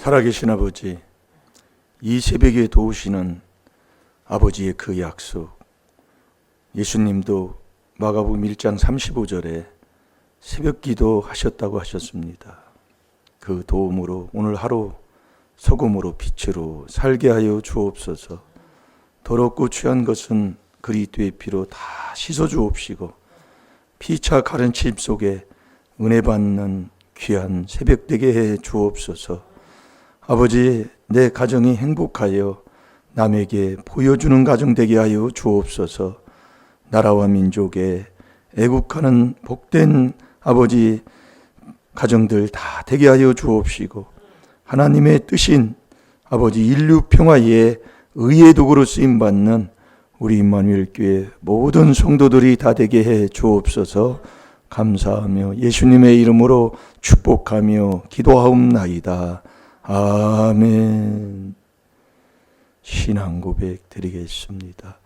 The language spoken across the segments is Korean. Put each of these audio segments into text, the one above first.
살아계신 아버지, 이 새벽에 도우시는 아버지의 그 약속, 예수님도 마가복음 1장 35절에 새벽기도 하셨다고 하셨습니다. 그 도움으로 오늘 하루 소금으로 빛으로 살게 하여 주옵소서. 더럽고 취한 것은 그리스도의 피로 다 씻어 주옵시고 피차 가른침 속에 은혜 받는 귀한 새벽 되게 해 주옵소서. 아버지, 내 가정이 행복하여 남에게 보여주는 가정 되게 하여 주옵소서. 나라와 민족에 애국하는 복된 아버지 가정들 다 되게 하여 주옵시고 하나님의 뜻인 아버지 인류 평화의 의의 도구로 쓰임받는 우리 임마누엘 교회 모든 성도들이 다 되게 해 주옵소서. 감사하며 예수님의 이름으로 축복하며 기도하옵나이다. 아멘. 신앙 고백 드리겠습니다.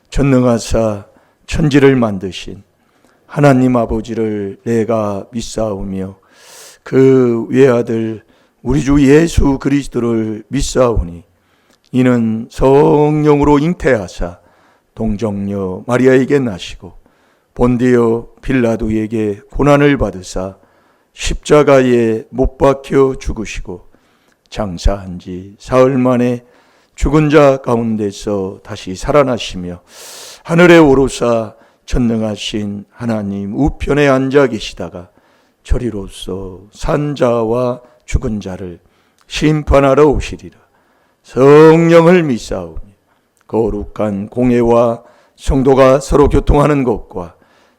전능하사 천지를 만드신 하나님 아버지를 내가 믿사오며 그 외아들 우리 주 예수 그리스도를 믿사오니 이는 성령으로 잉태하사 동정녀 마리아에게 나시고 본디오 빌라도에게 고난을 받으사 십자가에 못 박혀 죽으시고 장사한 지 사흘 만에 죽은 자 가운데서 다시 살아나시며 하늘에 오르사 전능하신 하나님 우편에 앉아 계시다가 저리로서 산 자와 죽은 자를 심판하러 오시리라. 성령을 믿사오며 거룩한 공회와 성도가 서로 교통하는 것과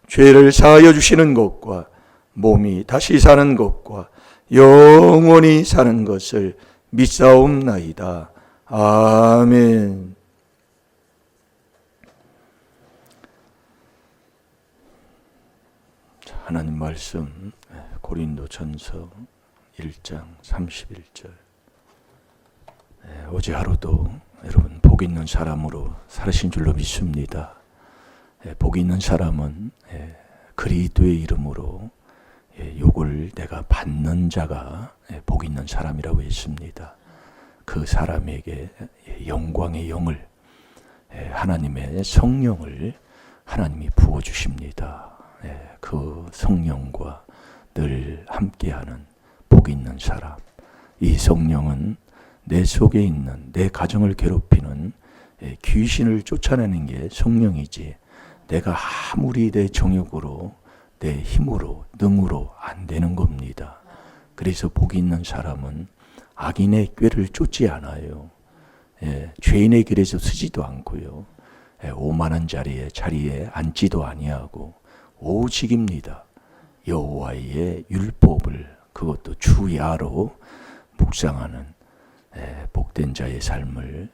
죄를 사하여 주시는 것과 몸이 다시 사는 것과 영원히 사는 것을 믿사옵나이다. 아멘. 하나님 말씀 고린도전서 1장 31절. 어제 하루도 여러분 복 있는 사람으로 살으신 줄로 믿습니다. 복 있는 사람은 그리스도의 이름으로 욕을 내가 받는 자가 복 있는 사람이라고 했습니다. 그 사람에게 영광의 영을 하나님의 성령을 하나님이 부어주십니다. 그 성령과 늘 함께하는 복 있는 사람. 이 성령은 내 속에 있는 내 가정을 괴롭히는 귀신을 쫓아내는 게 성령이지 내가 아무리 내 정욕으로 내 힘으로 능으로 안 되는 겁니다. 그래서 복이 있는 사람은 악인의 꾀를 쫓지 않아요. 죄인의 길에서 서지도 않고요. 오만한 자리에 앉지도 아니하고 오직입니다. 여호와의 율법을 그것도 주야로 묵상하는 복된 자의 삶을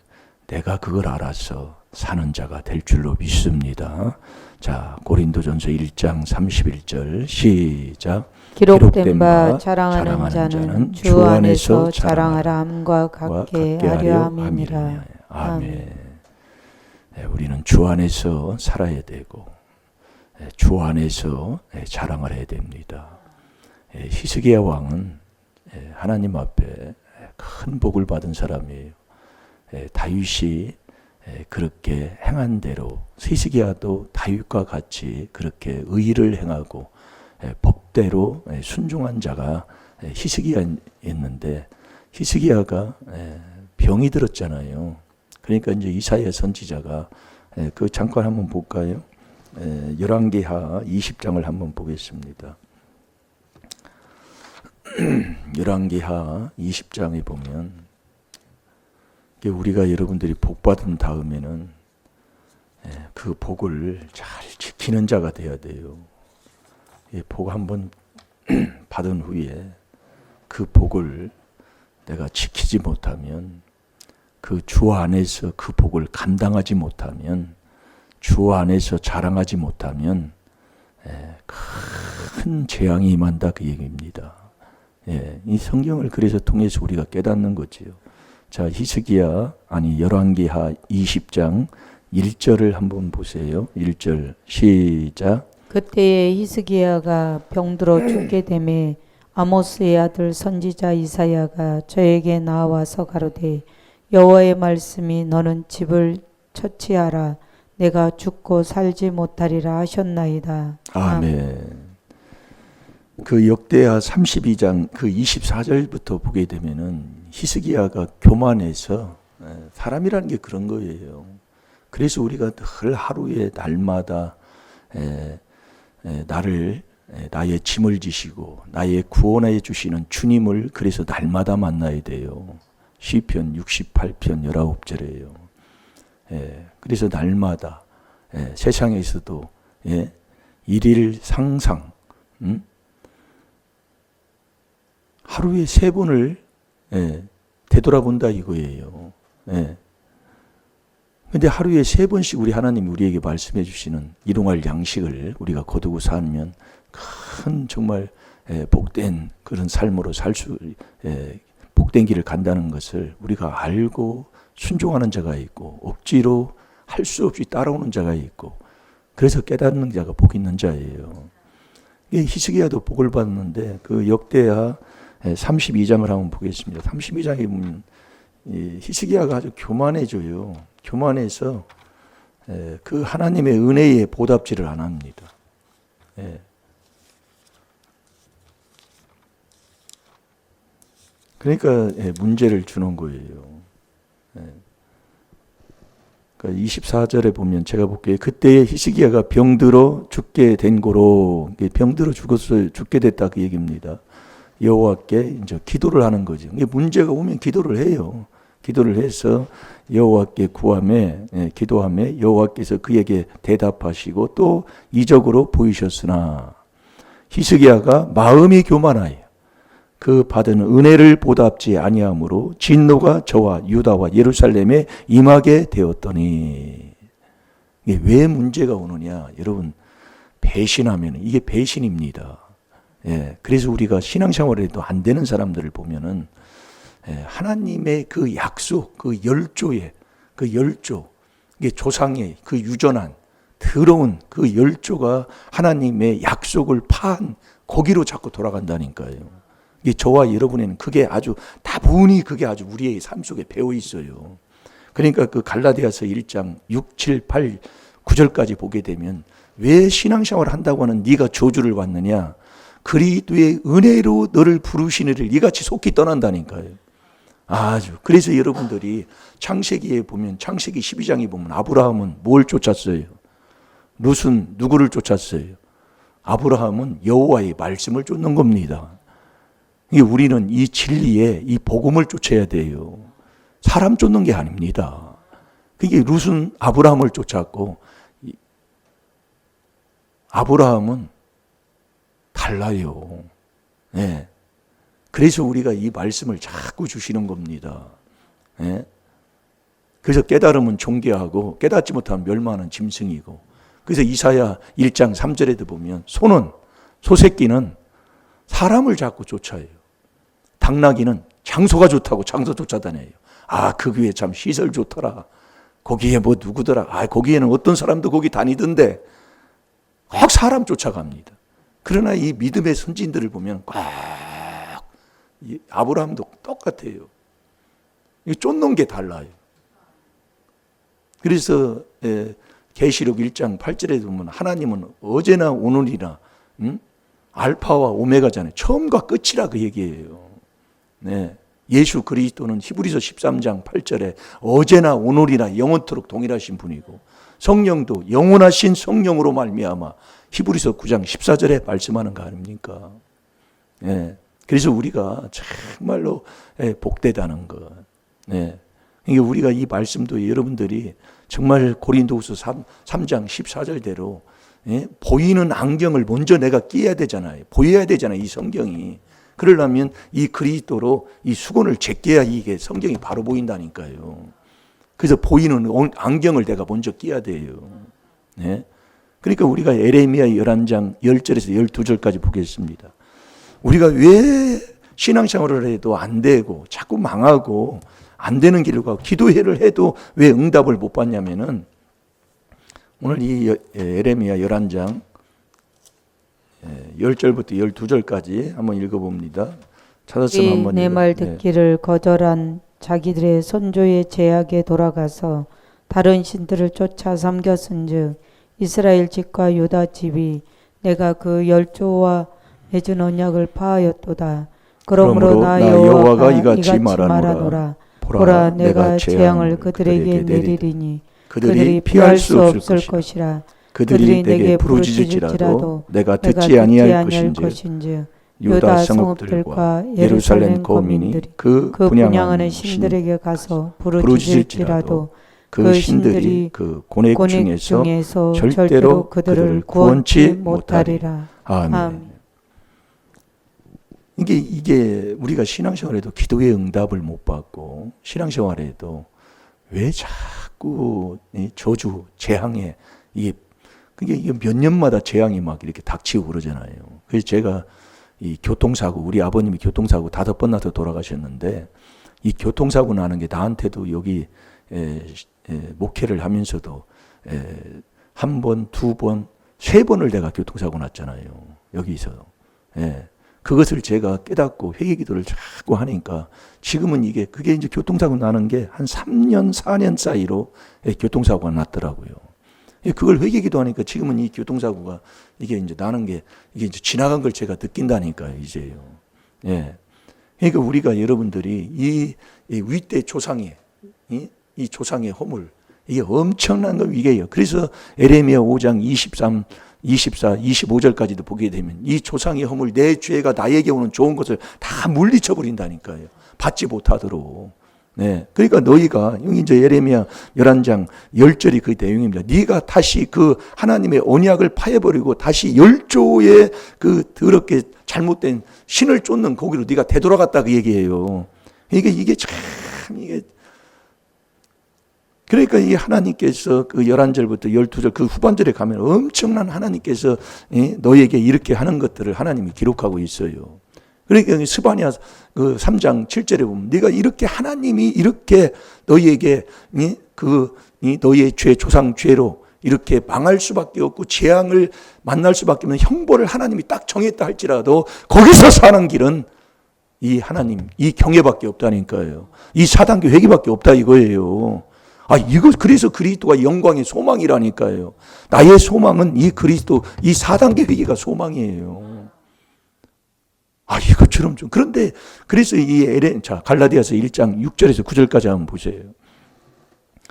내가 그걸 알아서 사는 자가 될 줄로 믿습니다. 자, 고린도전서 1장 31절 시작. 기록된 바 자랑하는 자는 주 안에서 자랑하라 함과 같게 하려 함이니라. 아멘. 우리는 주 안에서 살아야 되고 주 안에서 자랑을 해야 됩니다. 히스기야 왕은 하나님 앞에 큰 복을 받은 사람이에요. 다윗이 그렇게 행한 대로 히스기야도 다윗과 같이 그렇게 의를 행하고 법대로 순종한 자가 히스기야였는데 히스기야가 병이 들었잖아요. 그러니까 이제 이사야 선지자가 그 잠깐 한번 볼까요? 열왕기하 20장을 한번 보겠습니다. 열왕기하 20장에 보면 우리가 여러분들이 복 받은 다음에는 그 복을 잘 지키는 자가 돼야 돼요. 복 한번 받은 후에 그 복을 내가 지키지 못하면 그 주 안에서 그 복을 감당하지 못하면 주 안에서 자랑하지 못하면 큰 재앙이 임한다 그 얘기입니다. 이 성경을 그래서 통해서 우리가 깨닫는 거지요. 자, 열왕기하 20장 1절을 한번 보세요. 1절 시작. 그때에 히스기야가 병들어 죽게 되매 아모스의 아들 선지자 이사야가 저에게 나와서 가로되 여호와의 말씀이 너는 집을 처치하라 내가 죽고 살지 못하리라 하셨나이다. 아멘. 그 역대하 32장 그 24절부터 보게 되면은 히스기야가 교만해서 사람이라는 게 그런 거예요. 그래서 우리가 늘 하루에 날마다 나의 짐을 지시고 나의 구원해 주시는 주님을 그래서 날마다 만나야 돼요. 시편 68편 19절이에요. 그래서 날마다 세상에서도 일일 상상 하루에 3번을 되돌아본다 이거예요. 근데 하루에 3번씩 우리 하나님이 우리에게 말씀해 주시는 일용할 양식을 우리가 거두고 살면 큰 정말 복된 그런 삶으로 복된 길을 간다는 것을 우리가 알고 순종하는 자가 있고 억지로 할 수 없이 따라오는 자가 있고 그래서 깨닫는 자가 복 있는 자예요. 히스기야도 복을 받는데 그 역대하 32장을 한번 보겠습니다. 32장에 보면 히스기야가 아주 교만해져요. 교만해서 그 하나님의 은혜에 보답지를 안 합니다. 그러니까 문제를 주는 거예요. 그러니까 24절에 보면 제가 볼게요. 그때에 히스기야가 병들어 죽게 된 고로 병들어 죽게 됐다 그 얘기입니다. 여호와께 이제 기도를 하는 거죠. 문제가 오면 기도를 해요. 기도를 해서 여호와께 기도하며 여호와께서 그에게 대답하시고 또 이적으로 보이셨으나 히스기야가 마음이 교만하여 그 받은 은혜를 보답지 아니하므로 진노가 저와 유다와 예루살렘에 임하게 되었더니 이게 왜 문제가 오느냐? 여러분 배신하면 이게 배신입니다. 그래서 우리가 신앙생활에도 안 되는 사람들을 보면은 하나님의 그 약속, 그 열조의 그 열조, 이게 조상의 그 유전한 더러운 그 열조가 하나님의 약속을 파한 거기로 자꾸 돌아간다니까요. 이게 저와 여러분에는 그게 아주 다분히 그게 아주 우리의 삶 속에 배어 있어요. 그러니까 그 갈라디아서 1장 6, 7, 8, 9절까지 보게 되면 왜 신앙생활을 한다고 하는 네가 저주를 받느냐? 그리스도의 은혜로 너를 부르시니를 이같이 속히 떠난다니까요. 아주 그래서 여러분들이 창세기에 보면 창세기 12장에 보면 아브라함은 뭘 쫓았어요? 룻은 누구를 쫓았어요? 아브라함은 여호와의 말씀을 쫓는 겁니다. 우리는 이 진리에 이 복음을 쫓아야 돼요. 사람 쫓는 게 아닙니다. 그게 룻은 아브라함을 쫓았고 아브라함은 달라요. 그래서 우리가 이 말씀을 자꾸 주시는 겁니다. 그래서 깨달으면 존귀하고 깨닫지 못하면 멸망하는 짐승이고 그래서 이사야 1장 3절에도 보면 소새끼는 사람을 자꾸 쫓아요. 당나귀는 장소가 좋다고 장소 쫓아다녀요. 그 교회 참 시설 좋더라. 거기에 뭐 누구더라. 거기에는 어떤 사람도 거기 다니던데. 꼭 사람 쫓아갑니다. 그러나 이 믿음의 선진들을 보면 꼭 아브라함도 똑같아요. 쫓는 게 달라요. 그래서 계시록 1장 8절에 보면 하나님은 어제나 오늘이나 알파와 오메가잖아요. 처음과 끝이라 그 얘기예요. 예수 그리스도는 히브리서 13장 8절에 어제나 오늘이나 영원토록 동일하신 분이고 성령도 영원하신 성령으로 말미암아 히브리서 9장 14절에 말씀하는 거 아닙니까? 그래서 우리가 정말로 복되다는 것. 그러니까 우리가 이 말씀도 여러분들이 정말 고린도후서 3장 14절대로 보이는 안경을 먼저 내가 끼야 되잖아요. 보여야 되잖아요. 이 성경이. 그러려면 이 그리스도로 이 수건을 제껴야 이게 성경이 바로 보인다니까요. 그래서 보이는 안경을 내가 먼저 끼야 돼요. 그러니까 우리가 에레미야 11장 10절에서 12절까지 보겠습니다. 우리가 왜 신앙생활을 해도 안 되고 자꾸 망하고 안 되는 길을 가고 기도회를 해도 왜 응답을 못 받냐면은 오늘 이 에레미야 11장 10절부터 12절까지 한번 읽어봅니다. 찾았으면 한번 내 말 듣기를 거절한 자기들의 선조의 제약에 돌아가서 다른 신들을 쫓아 섬겼은즉 이스라엘 집과 유다 집이 내가 그 열조와 맺은 언약을 파하였도다. 그러므로 나 여호와가 이같이 말하노라. 보라, 내가 재앙을 그들에게 내리리니 그들이 피할 수 없을 것이라. 그들이 내게 부르짖을지라도 내가 듣지 아니할 것인즉 유다 성읍들과 예루살렘 거민이 그 분향하는 신들에게 가서 부르짖을지라도 그 신들이 그 고뇌 중에서 절대로 그들을 구원치 못하리라. 아멘. 이게 우리가 신앙생활에도 기도의 응답을 못 받고 신앙생활에도 왜 자꾸 저주, 재앙에 이게 몇 년마다 재앙이 막 이렇게 닥치고 그러잖아요. 그래서 제가 이 교통사고, 우리 아버님이 교통사고 5번 나서 돌아가셨는데 이 교통사고 나는 게 나한테도 여기 목회를 하면서도 1번, 2번, 3번을 내가 교통사고 났잖아요. 여기서. 그것을 제가 깨닫고 회개기도를 자꾸 하니까 지금은 그게 이제 교통사고 나는 게 한 3년, 4년 사이로 교통사고가 났더라고요. 그걸 회개기도 하니까 지금은 이 교통사고가 이게 이제 나는 게 이게 이제 지나간 걸 제가 느낀다니까요, 이제요. 그러니까 우리가 여러분들이 이 윗대 조상의 이 조상의 허물 이게 엄청난 거 위계예요. 그래서 에레미야 5장 23, 24, 25절까지도 보게 되면 이 조상의 허물 내 죄가 나에게 오는 좋은 것을 다 물리쳐 버린다니까요. 받지 못하도록. 그러니까 너희가 여기 이제 예레미야 11장 10절이 그 내용입니다. 네가 다시 그 하나님의 언약을 파해버리고 다시 열조의 그 더럽게 잘못된 신을 쫓는 거기로 네가 되돌아갔다 그 얘기예요. 이게 참 그러니까 이 하나님께서 그 11절부터 12절 그 후반절에 가면 엄청난 하나님께서 너에게 이렇게 하는 것들을 하나님이 기록하고 있어요. 그러니까 스바냐 그 3장 7절에 보면 네가 이렇게 하나님이 이렇게 너희에게 너희의 죄 조상 죄로 이렇게 망할 수밖에 없고 재앙을 만날 수밖에 없는 형벌을 하나님이 딱 정했다 할지라도 거기서 사는 길은 이 하나님 이 경외밖에 없다니까요. 이 사단계 회개밖에 없다 이거예요. 그래서 그리스도가 영광의 소망이라니까요. 나의 소망은 이 그리스도 이 4단계 회개가 소망이에요. 이것처럼 좀. 그런데, 그래서 갈라디아서 1장 6절에서 9절까지 한번 보세요.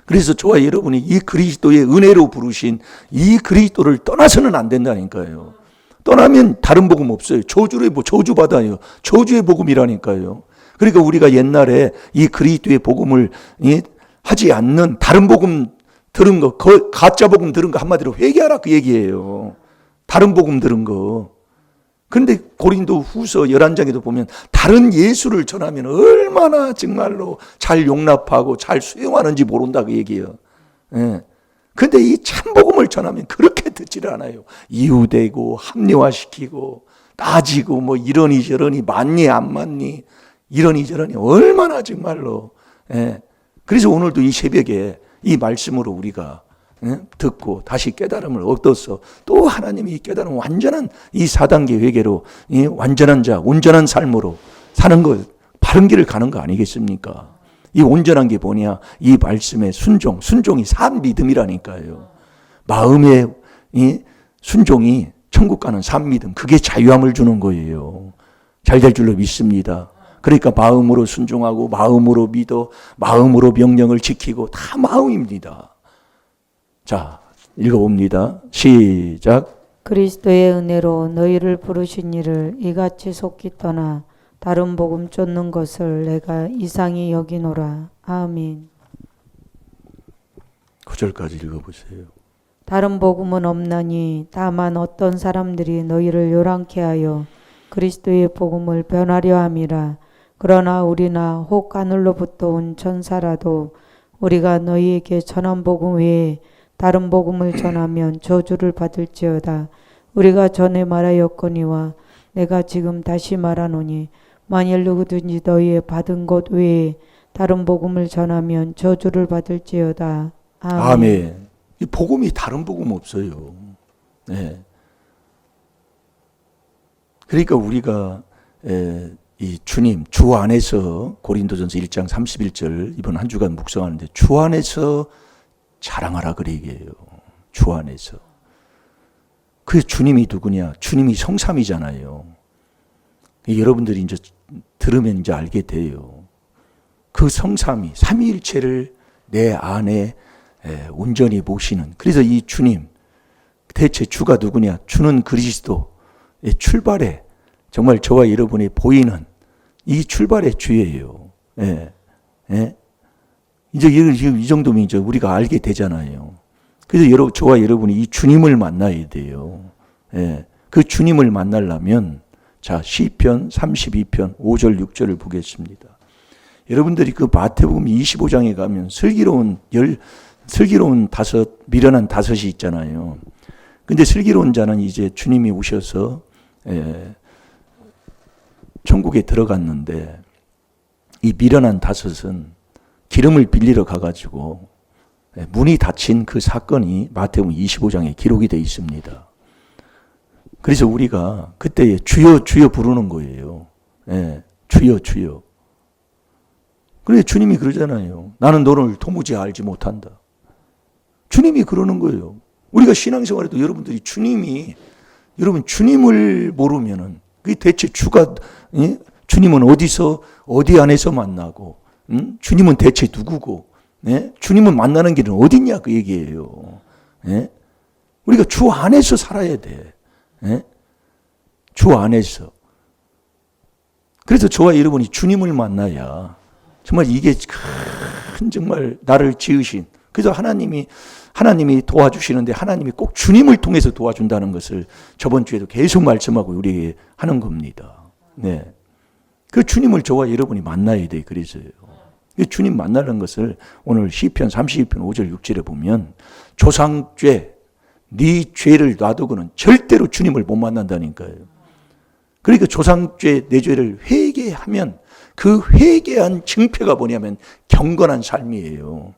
그래서 저와 여러분이 이 그리스도의 은혜로 부르신 이 그리스도를 떠나서는 안 된다니까요. 떠나면 다른 복음 없어요. 저주받아요. 저주의 복음이라니까요. 그러니까 우리가 옛날에 이 그리스도의 복음을 하지 않는 다른 복음 들은 거, 가짜 복음 들은 거 한마디로 회개하라 그 얘기예요. 다른 복음 들은 거. 그런데 고린도 후서 11장에도 보면 다른 예수를 전하면 얼마나 정말로 잘 용납하고 잘 수용하는지 모른다 그 얘기예요. 그런데 이 참복음을 전하면 그렇게 듣지를 않아요. 이유되고 합리화시키고 따지고 뭐 이러니 저러니 맞니 안 맞니 이러니 저러니 얼마나 정말로. 그래서 오늘도 이 새벽에 이 말씀으로 우리가 듣고 다시 깨달음을 얻어서 또 하나님이 이 깨달음 완전한 이 4단계 회개로 완전한 자, 온전한 삶으로 사는 것, 바른 길을 가는 거 아니겠습니까? 이 온전한 게 뭐냐? 이 말씀의 순종이 산 믿음이라니까요. 마음의 순종이 천국 가는 산 믿음, 그게 자유함을 주는 거예요. 잘 될 줄로 믿습니다. 그러니까 마음으로 순종하고 마음으로 믿어 마음으로 명령을 지키고 다 마음입니다. 자, 읽어봅니다. 시작. 그리스도의 은혜로 너희를 부르신 이를 이같이 속기 떠나 다른 복음 쫓는 것을 내가 이상히 여기노라. 아멘. 9절까지 읽어보세요. 다른 복음은 없나니 다만 어떤 사람들이 너희를 요란케 하여 그리스도의 복음을 변하려 함이라. 그러나 우리나 혹 하늘로부터 온 천사라도 우리가 너희에게 전한 복음 외에 다른 복음을 전하면 저주를 받을지어다. 우리가 전에 말하였거니와 내가 지금 다시 말하노니 만일 누구든지 너희의 받은 것 외에 다른 복음을 전하면 저주를 받을지어다. 아멘. 아멘. 이 복음이 다른 복음 없어요. 그러니까 우리가 이 주님, 주 안에서 고린도전서 1장 31절 이번 한 주간 묵상하는데 주 안에서 자랑하라 그래 얘기해요. 주 안에서. 그 주님이 누구냐? 주님이 성삼이잖아요. 여러분들이 이제 들으면 이제 알게 돼요. 그 성삼이 삼위일체를 내 안에 온전히 모시는. 그래서 이 주님, 대체 주가 누구냐? 주는 그리스도. 출발에 정말 저와 여러분이 보이는 이 출발의 주예요. 예. 예. 이제 이 정도면 이제 우리가 알게 되잖아요. 그래서 저와 여러분이 이 주님을 만나야 돼요. 예. 그 주님을 만나려면 자, 시편 32편 5절 6절을 보겠습니다. 여러분들이 그 마태복음 25장에 가면 슬기로운 미련한 다섯이 있잖아요. 근데 슬기로운 자는 이제 주님이 오셔서 천국에 들어갔는데 이 미련한 다섯은 기름을 빌리러 가가지고 문이 닫힌 그 사건이 마태복음 25장에 기록이 되어 있습니다. 그래서 우리가 그때 주여 주여 부르는 거예요. 주여 주여. 그래 주님이 그러잖아요. 나는 너를 도무지 알지 못한다. 주님이 그러는 거예요. 우리가 신앙생활에도 여러분들이 여러분 주님을 모르면은 그게 대체 주님은 어디서 어디 안에서 만나고 주님은 대체 누구고 주님은 만나는 길은 어딨냐 그 얘기예요. 우리가 주 안에서 살아야 돼. 주 안에서. 그래서 저와 여러분이 주님을 만나야 정말 이게 큰 정말 나를 지으신 그래서 하나님이 도와주시는데 하나님이 꼭 주님을 통해서 도와준다는 것을 저번 주에도 계속 말씀하고 우리에게 하는 겁니다. 네. 그 주님을 저와 여러분이 만나야 돼. 그래서요. 주님 만나는 것을 오늘 시편 32편 5절 6절에 보면 조상죄, 네 죄를 놔두고는 절대로 주님을 못 만난다니까요. 그러니까 조상죄, 내 죄를 회개하면 그 회개한 증표가 뭐냐면 경건한 삶이에요.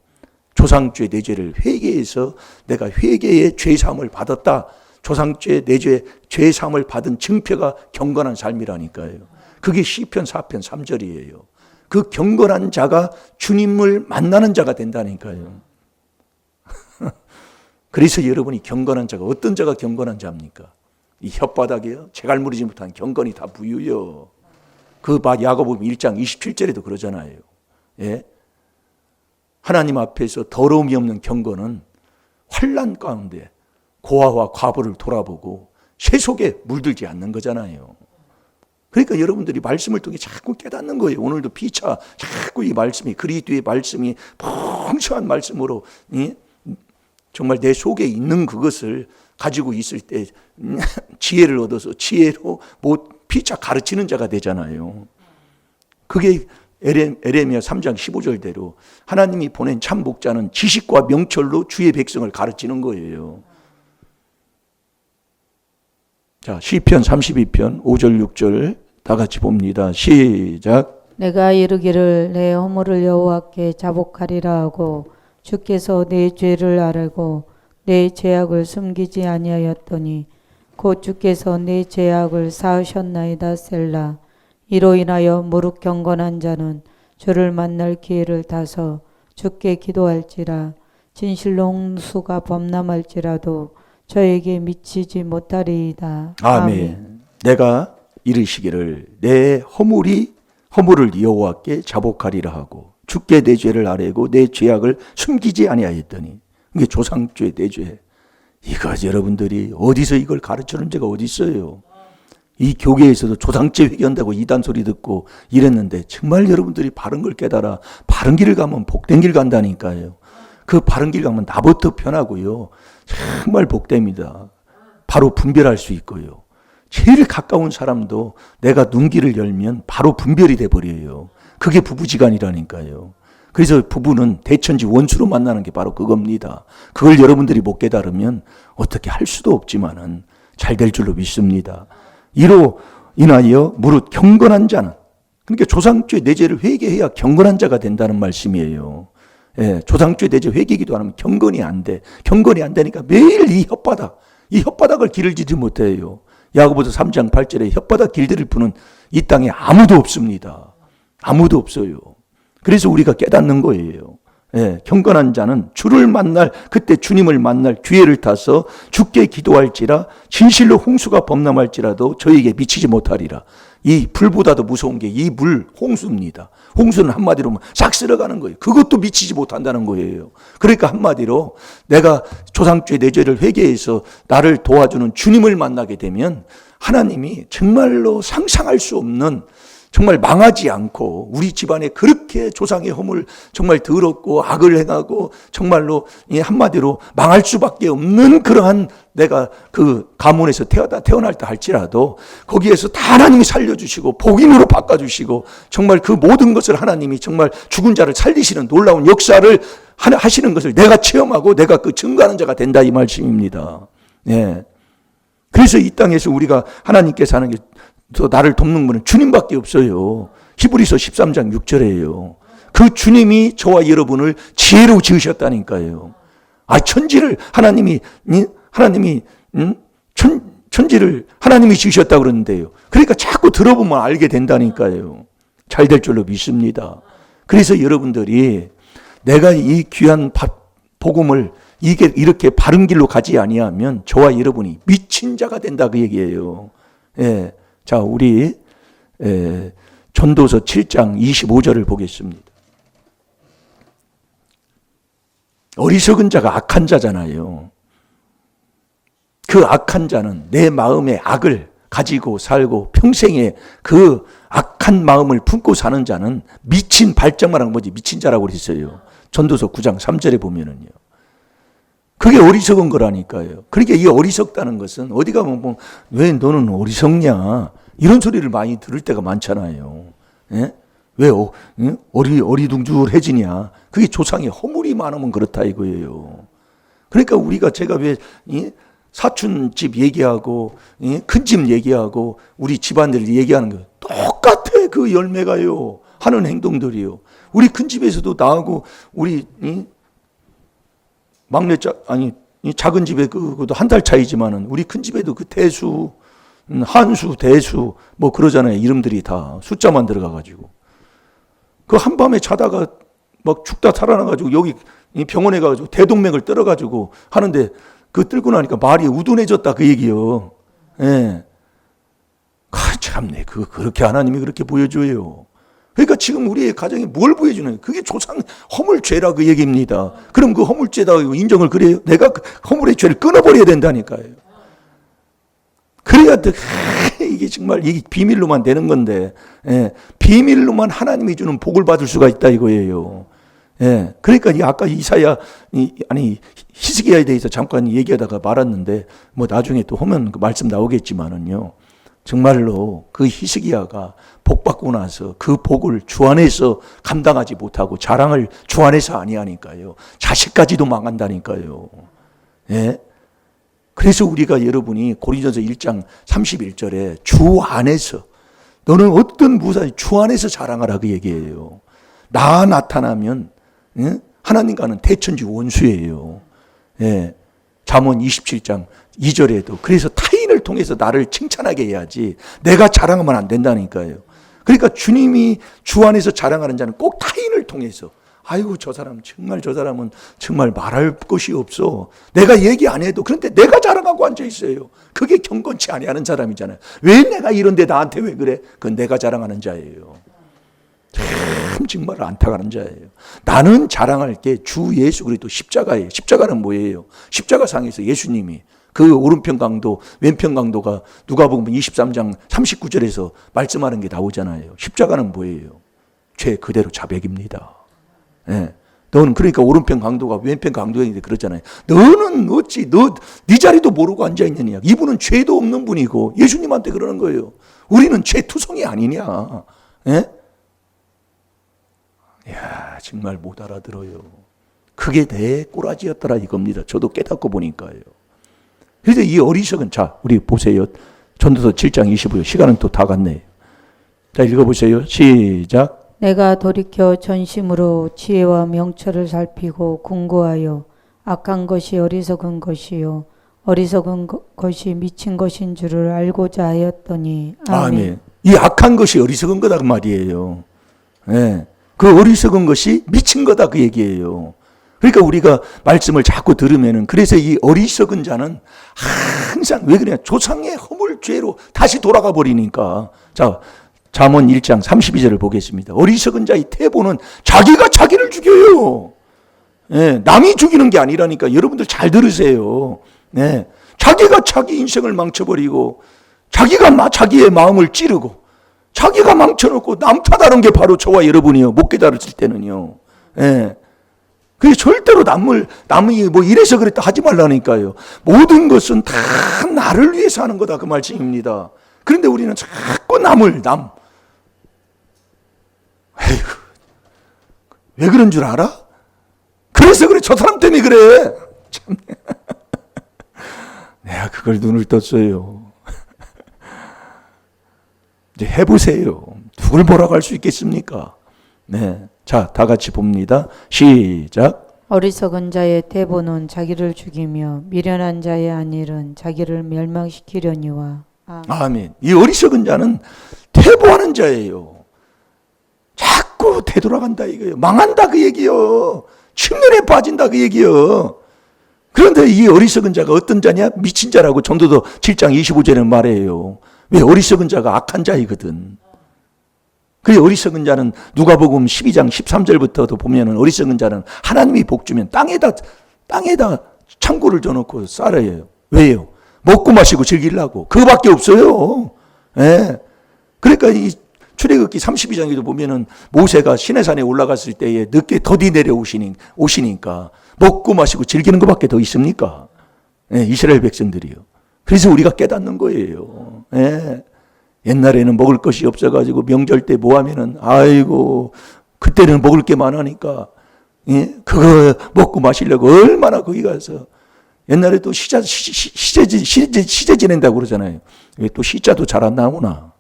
조상죄 내 죄를 회개해서 내가 회개의 죄사함을 받았다. 조상죄 내 죄사함을 받은 증표가 경건한 삶이라니까요. 그게 시편 4편 3절이에요. 그 경건한 자가 주님을 만나는 자가 된다니까요. 그래서 여러분이 경건한 자가 어떤 자가 경건한 자입니까? 이 혓바닥이요. 재갈무리지 못한 경건이 다 부유요. 그 야고보서 1장 27절에도 그러잖아요. 예? 하나님 앞에서 더러움이 없는 경건은 환난 가운데 고아와 과부를 돌아보고 세속에 물들지 않는 거잖아요. 그러니까 여러분들이 말씀을 통해 자꾸 깨닫는 거예요. 오늘도 피차 자꾸 이 말씀이 그리스도의 말씀이 풍성한 말씀으로 정말 내 속에 있는 그것을 가지고 있을 때 지혜를 얻어서 지혜로 피차 가르치는 자가 되잖아요. 그게 에레미야 3장 15절대로 하나님이 보낸 참 목자는 지식과 명철로 주의 백성을 가르치는 거예요. 자, 시편 32편 5절 6절 다 같이 봅니다. 시작. 내가 이르기를 내 허물을 여호와께 자복하리라 하고 주께서 내 죄를 아뢰고 내 죄악을 숨기지 아니하였더니 곧 주께서 내 죄악을 사하셨나이다 셀라. 이로 인하여 무릇 경건한 자는 주를 만날 기회를 타서 주께 기도할지라. 진실로 홍수가 범람할지라도 저에게 미치지 못하리이다. 아멘. 내가 이르시기를 내 허물을 여호와께 자복하리라 하고 주께 내 죄를 아뢰고 내 죄악을 숨기지 아니하였더니 이게 조상죄 내 죄. 이거 여러분들이 어디서 이걸 가르치는 데가 어디 있어요? 이 교계에서도 조상죄 회개한다고 이단 소리 듣고 이랬는데 정말 여러분들이 바른 걸 깨달아 바른 길을 가면 복된 길 간다니까요. 그 바른 길 가면 나부터 편하고요. 정말 복됩니다. 바로 분별할 수 있고요. 제일 가까운 사람도 내가 눈길을 열면 바로 분별이 돼버려요. 그게 부부지간이라니까요. 그래서 부부는 대천지 원수로 만나는 게 바로 그겁니다. 그걸 여러분들이 못 깨달으면 어떻게 할 수도 없지만은 잘 될 줄로 믿습니다. 이로 인하여 무릇 경건한 자는 그러니까 조상죄 내 죄를 회개해야 경건한 자가 된다는 말씀이에요. 예, 조상죄 내 죄 회개기도 안 하면 경건이 안 돼. 경건이 안 되니까 매일 이 혓바닥을 기르지 못해요. 야고보서 3장 8절에 혓바닥 길들일 분은 이 땅에 아무도 없습니다. 아무도 없어요. 그래서 우리가 깨닫는 거예요. 예, 경건한 자는 주를 만날, 그때 주님을 만날 기회를 타서 주께 기도할지라 진실로 홍수가 범람할지라도 저에게 미치지 못하리라. 이 불보다도 무서운 게 이 물, 홍수입니다. 홍수는 한마디로 싹 쓸어가는 거예요. 그것도 미치지 못한다는 거예요. 그러니까 한마디로 내가 조상죄 내 죄를 회개해서 나를 도와주는 주님을 만나게 되면 하나님이 정말로 상상할 수 없는, 정말 망하지 않고 우리 집안에 그렇게 조상의 허물 정말 더럽고 악을 행하고 정말로 한마디로 망할 수밖에 없는 그러한 내가 그 가문에서 태어났다 할지라도 거기에서 다 하나님이 살려주시고 복인으로 바꿔주시고 정말 그 모든 것을 하나님이 정말 죽은 자를 살리시는 놀라운 역사를 하시는 것을 내가 체험하고 내가 그 증거하는 자가 된다, 이 말씀입니다. 예. 그래서 이 땅에서 우리가 하나님께서 하는 게 또 나를 돕는 분은 주님밖에 없어요. 히브리서 13장 6절이에요. 그 주님이 저와 여러분을 지혜로 지으셨다니까요. 천지를 하나님이 천지를 하나님이 지으셨다고 그러는데요. 그러니까 자꾸 들어보면 알게 된다니까요. 잘 될 줄로 믿습니다. 그래서 여러분들이 내가 이 귀한 복음을 이게 이렇게 바른 길로 가지 아니하면 저와 여러분이 미친 자가 된다, 그 얘기예요. 예. 자, 우리 전도서 7장 25절을 보겠습니다. 어리석은 자가 악한 자잖아요. 그 악한 자는 내 마음의 악을 가지고 살고 평생에 그 악한 마음을 품고 사는 자는 미친, 발작만 한 거지 미친 자라고 그랬어요. 전도서 9장 3절에 보면은요. 그게 어리석은 거라니까요. 그러니까 이 어리석다는 것은 어디 가면 왜 너는 어리석냐 이런 소리를 많이 들을 때가 많잖아요. 예? 왜 어리둥절해지냐. 그게 조상의 허물이 많으면 그렇다 이거예요. 그러니까 우리가 제가 왜 사촌 집 얘기하고 큰 집 얘기하고 우리 집안들 얘기하는 거 똑같아. 그 열매가요. 하는 행동들이요. 우리 큰 집에서도 나하고 우리 작은 집에 그것도 한 달 차이지만은 우리 큰 집에도 그 대수, 한수, 대수 뭐 그러잖아요. 이름들이 다 숫자만 들어가가지고 그 한밤에 자다가 막 죽다 살아나가지고 여기 병원에 가가지고 대동맥을 떨어가지고 하는데 그 뜰고 나니까 말이 우둔해졌다 그 얘기요. 예. 참네. 그렇게 하나님이 그렇게 보여줘요. 그러니까 지금 우리의 가정에 뭘 보여주는, 그게 조상 허물죄라 그 얘기입니다. 그럼 그 허물죄다 인정을 그래요? 내가 그 허물의 죄를 끊어버려야 된다니까요. 그래야 이게 정말 이게 비밀로만 되는 건데, 예, 비밀로만 하나님이 주는 복을 받을 수가 있다 이거예요. 예, 그러니까 아까 히스기야에 대해서 잠깐 얘기하다가 말았는데 뭐 나중에 또 하면 그 말씀 나오겠지만은요. 정말로 그 히스기야가 복 받고 나서 그 복을 주 안에서 감당하지 못하고 자랑을 주 안에서 아니하니까요. 자식까지도 망한다니까요. 예? 그래서 우리가 여러분이 고린도서 1장 31절에 주 안에서 너는 어떤 무사히 주 안에서 자랑하라 그 얘기예요. 나 나타나면 하나님과는 대천지 원수예요. 예. 잠언 27장 2절에도 그래서 타인을 통해서 나를 칭찬하게 해야지 내가 자랑하면 안 된다니까요. 그러니까 주님이 주 안에서 자랑하는 자는 꼭 타인을 통해서 아이고 저 사람은 정말 말할 것이 없어. 내가 얘기 안 해도 그런데 내가 자랑하고 앉아 있어요. 그게 경건치 아니하는 사람이잖아요. 왜 내가 이런데 나한테 왜 그래? 그건 내가 자랑하는 자예요. 참 정말 안타까운 자예요. 나는 자랑할 게 주 예수 그리스도 십자가예요. 십자가는 뭐예요? 십자가상에서 예수님이 그 오른편 강도 왼편 강도가 누가복음 23장 39절에서 말씀하는 게 나오잖아요. 십자가는 뭐예요? 죄 그대로 자백입니다. 예. 너는 그러니까 오른편 강도가 왼편 강도인데 그러잖아요. 너는 어찌 네 자리도 모르고 앉아 있느냐. 이분은 죄도 없는 분이고 예수님한테 그러는 거예요. 우리는 죄투성이 아니냐. 예? 이야, 정말 못 알아들어요. 그게 내 꼬라지였더라 이겁니다. 저도 깨닫고 보니까요. 그래서 이 어리석은 자, 우리 보세요. 전도서 7장 25절. 시간은 또 다 갔네요. 자, 읽어보세요. 시작. 내가 돌이켜 전심으로 지혜와 명철을 살피고 궁구하여 악한 것이 어리석은 것이요 어리석은 것이 미친 것인 줄을 알고자 하였더니. 아멘. 이 악한 것이 어리석은 거다 그 말이에요. 예. 그 어리석은 것이 미친 거다 그 얘기예요. 그러니까 우리가 말씀을 자꾸 들으면은, 그래서 이 어리석은 자는 항상 왜 그래요? 조상의 허물죄로 다시 돌아가 버리니까. 자, 잠언 1장 32절을 보겠습니다. 어리석은 자의 태보는 자기가 자기를 죽여요. 예, 남이 죽이는 게 아니라니까. 여러분들 잘 들으세요. 예, 자기가 자기 인생을 망쳐버리고, 자기가 자기의 마음을 찌르고, 자기가 망쳐놓고 남 탓하는 게 바로 저와 여러분이요. 못 깨달았을 때는요. 예. 그게 절대로 남이 뭐 이래서 그랬다 하지 말라니까요. 모든 것은 다 나를 위해서 하는 거다 그 말씀입니다. 그런데 우리는 자꾸 남. 에휴, 왜 그런 줄 알아? 그래서 그래. 저 사람 때문에 그래. 참. 내가 그걸 눈을 떴어요. 이제 해보세요. 누굴 뭐라고 할 수 있겠습니까? 네. 자, 다 같이 봅니다. 시작. 어리석은 자의 태보는 자기를 죽이며 미련한 자의 안일은 자기를 멸망시키려니와. 아멘. 이 어리석은 자는 태보하는 자예요. 자꾸 되돌아간다 이거예요. 망한다 그 얘기요. 침륜에 빠진다 그 얘기요. 그런데 이 어리석은 자가 어떤 자냐? 미친 자라고 전도서 7장 25절에 말해요. 왜? 어리석은 자가 악한 자이거든. 그 어리석은 자는 누가복음 12장 13절부터도 보면은 어리석은 자는 하나님이 복 주면 땅에다 창고를 줘놓고 쌀어요. 왜요? 먹고 마시고 즐기려고. 그거밖에 없어요. 예. 그러니까 이 출애굽기 32장에도 보면은 모세가 시내산에 올라갔을 때에 늦게 더디 오시니까 먹고 마시고 즐기는 것밖에 더 있습니까? 예, 이스라엘 백성들이요. 그래서 우리가 깨닫는 거예요. 예. 옛날에는 먹을 것이 없어가지고 명절 때 뭐 하면은, 아이고, 그때는 먹을 게 많으니까, 예? 그거 먹고 마시려고 얼마나 거기 가서, 옛날에 또 시제 지낸다고 그러잖아요. 또 시자도 잘 안 나오나.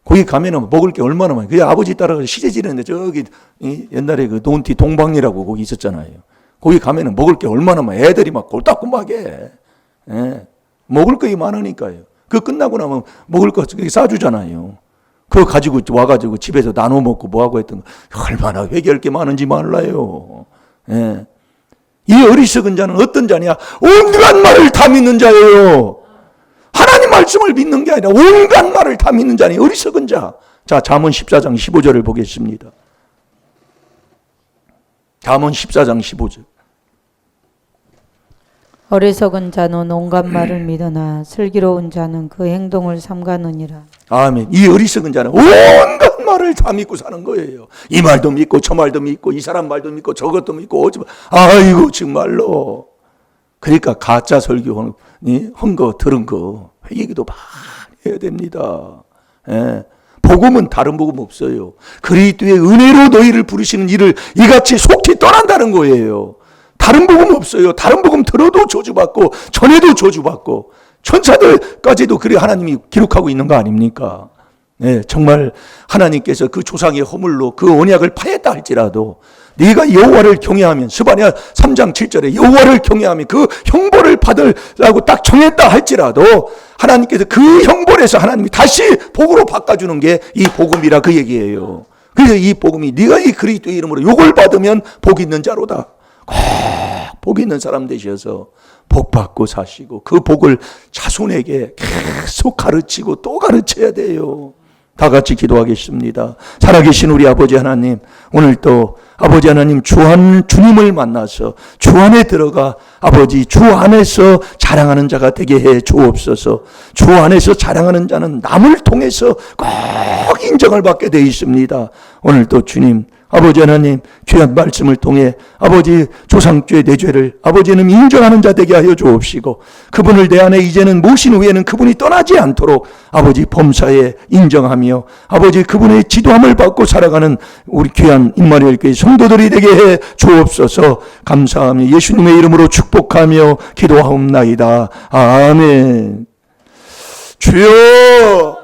거기 가면은 먹을 게 얼마나 많아요. 그 아버지 따라가서 시제 지내는데 저기, 옛날에 그 논티 동방리라고 거기 있었잖아요. 거기 가면은 먹을 게 얼마나 많아요. 애들이 막 골딱구막해. 예? 먹을 게 많으니까요. 그거 끝나고 나면 먹을 거 싸주잖아요. 그거 가지고 와가지고 집에서 나눠 먹고 뭐하고 했던 거 얼마나 회개할 게 많은지 몰라요. 예. 이 어리석은 자는 어떤 자냐? 온갖 말을 다 믿는 자예요. 하나님 말씀을 믿는 게 아니라 온갖 말을 다 믿는 자니 어리석은 자. 자, 잠언 14장 15절을 보겠습니다. 잠언 14장 15절. 어리석은 자는 온갖 말을 믿으나 슬기로운 자는 그 행동을 삼가느니라. 아멘. 이 어리석은 자는 온갖 말을 다 믿고 사는 거예요. 이 말도 믿고 저 말도 믿고 이 사람 말도 믿고 저것도 믿고 아이고 정말로. 그러니까 가짜 설교 한 거 들은 거 회개기도 많이 해야 됩니다. 예. 복음은 다른 복음 없어요. 그리스도의 은혜로 너희를 부르시는 이를 이같이 속히 떠난다는 거예요. 다른 복음 없어요. 다른 복음 들어도 저주받고 전에도 저주받고 천사들까지도 그래 하나님이 기록하고 있는 거 아닙니까? 네, 정말 하나님께서 그 조상의 허물로 그 언약을 파했다 할지라도 네가 여호와를 경외하면 스바냐 3장 7절에 여호와를 경외하면 그 형벌을 받으라고 딱 정했다 할지라도 하나님께서 그 형벌에서 하나님이 다시 복으로 바꿔주는 게 이 복음이라 그 얘기예요. 그래서 이 복음이 네가 이 그리스도의 이름으로 욕을 받으면 복 있는 자로다. 꼭 복 있는 사람 되셔서 복 받고 사시고 그 복을 자손에게 계속 가르치고 또 가르쳐야 돼요. 다 같이 기도하겠습니다. 살아계신 우리 아버지 하나님, 오늘 또 아버지 하나님 주님을 만나서 주 안에 들어가 아버지 주 안에서 자랑하는 자가 되게 해 주옵소서. 주 안에서 자랑하는 자는 남을 통해서 꼭 인정을 받게 되어 있습니다. 오늘 또 주님 아버지 하나님 귀한 말씀을 통해 아버지 조상죄 내 죄를 아버지는 인정하는 자 되게 하여 주옵시고 그분을 내 안에 이제는 모신 후에는 그분이 떠나지 않도록 아버지 범사에 인정하며 아버지 그분의 지도함을 받고 살아가는 우리 귀한 임마누엘 교회 성도들이 되게 해 주옵소서. 감사하며 예수님의 이름으로 축복하며 기도하옵나이다. 아멘. 주여